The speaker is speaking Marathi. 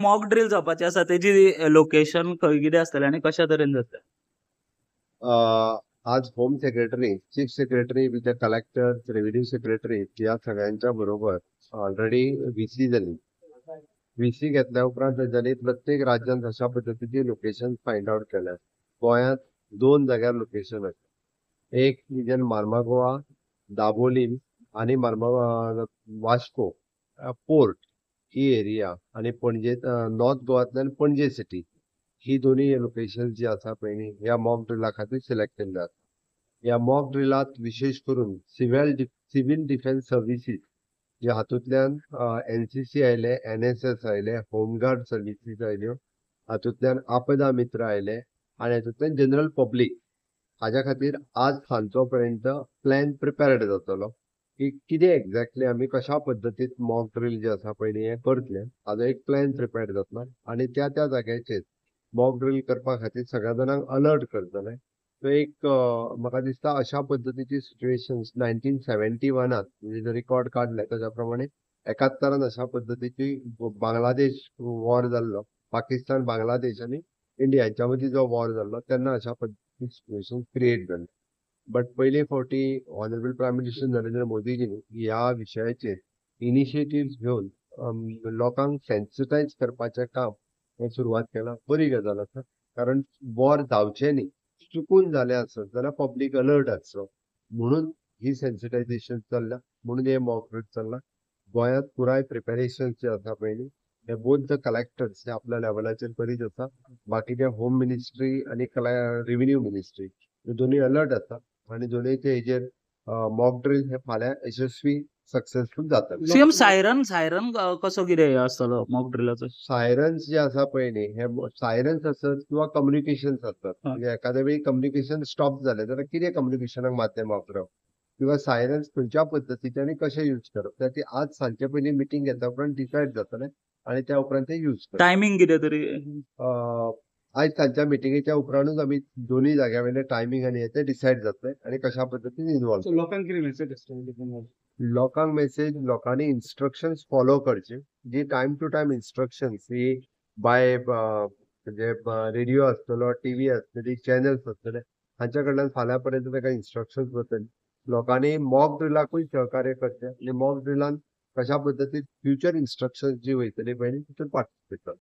मॉक ड्रिल जावपाची आसा तेजी लोकेशन खंय कितें आसतलें आनी कशा तरेन जातलें? आज home secretary, chief secretary with the collector, revenue secretary या सगळ्यांच्या बरोबर ऑलरेडी व्हीसी झाली. व्हीसी घेतल्या उपरांत तांच्यांनी प्रत्येक राज्यात अशा पद्धतीची लोकेशन फायंड आउट केल्यात. गोंयांत 2 जाग्यार लोकेशन आसा. एक रिजन मार्मागोवा, दाबोलीम आनी वास्को पोर्ट ही एरिया आनी पणजे नॉर्थ गोवांतल्यान पणजे सिटी ही दोन्ही लोकेशन जी आसा पळय न्ही ह्या मॉक ड्रिला खातीर सिलेक्ट केल्ले आसा. ह्या मॉक ड्रिलात विशेष करून सिव्हिल डिफेन्स सर्विसीस जे हातूंतल्यान एनसीसी आयले, एनएसएस आयले, होमगार्ड सर्विसीस आयल्यो, हातूंतल्यान आपदा मित्र आयले आनी हातूंतल्यान जनरल पब्लीक हाज्या खातीर आज सांजचो पर्यंत प्लॅन प्रिपेर्ड जातलो की कितें एक्झॅक्टली आमी कशा पद्दतीन मॉक ड्रिल जे आसा पळय न्ही हें करतले हाजो एक प्लॅन प्रिपेर्ड जातलो आनी त्या जाग्याचेर मॉक ड्रिल करपा खातीर सगळ्या जाणांक अलर्ट करतले. तो एक म्हाका दिसता अशा पद्दतीची सिच्युएशन्स 1971 म्हणजे जो रिकॉर्ड काडले ताच्या प्रमाणे 71 अशा पद्दतीची बांगलादेश वॉर जाल्लो, पाकिस्तान बांगलादेश आनी इंडिया हांच्या मदीं जो वॉर जाल्लो तेन्ना अशा पद्दतीची सिच्युएशन क्रिएट जाल्ली. बट पयले फावटी ऑनरेबल प्रायम मिनिस्टर नरेंद्र मोदीजीन ह्या विशयाचेर इनिशिएटिव्ह घेवन लोकांक सेन्सिटायज करपाचें काम हें सुरवात केलां. बरी गजाल आसा कारण वॉर जावचें न्ही, चुकून जालें आसत जाल्यार पब्लीक अलर्ट आसचो म्हणून ही सेन्सिटायझेशन चल्लां, म्हणून हे मॉक ड्रिल चल्लां. गोंयांत पुराय प्रिपेरेशन जे आसा पळय न्ही हे बोथ द कलेक्टर्स जे आपल्या लेवलाचेर करीत आसा, बाकीचे होम मिनिस्ट्री आनी रेव्हेन्यू मिनिस्ट्री हे दोनूय अलर्ट आसा आनी दोनूयचे हेजेर मॉक ड्रिल हे फाल्यां यशस्वी सक्सेसफूल जातलें. सीएम सायरन कसो कितें हे आसतलो मॉक ड्रिलाचो? सायरन्स जे आसा पळय न्ही हे सायरन्स आसत किंवा कम्युनिकेशन्स आसतात. म्हणजे एखाद्या वेळी कम्युनिकेशन स्टॉप जालें जाल्यार कितें कम्युनिकेशनाक माध्यम वापरप किंवा सायरन्स खंयच्या पद्दतीचे आनी कशे यूज करप त्याची आज सांजचे पयलीं मिटींग घेतल्या उपरांत डिसायड जातलें आनी त्या उपरांत ते यूज करप. टायमींग कितें तरी? आयज सांजच्या मिटिंगेच्या उपरांतूच आमी दोनूय जाग्या वयले टायमींग आनी ते डिसायड जातले आनी कशा पद्दतीन इनवॉल्व. लोकांक कितें मेसेज आसता? लोकांक मेसेज लोकांनी इन्स्ट्रक्शन्स फॉलो करचे. जी टायम टू टायम इन्स्ट्रक्शन्स ही बाय म्हणजे रेडिओ आसतलो, टीव्ही आसतली, चॅनल्स आसतले हांच्या कडल्यान फाल्यां पर्यंत ताका इन्स्ट्रक्शन्स वतले. लोकांनी मॉक ड्रिलाकूय सहकार्य करचें आनी मॉक ड्रिलान कशा पद्दतीन फ्युचर इन्स्ट्रक्शन्स जी वयतली पळय न्ही तितून पार्टिसिपेट करचें.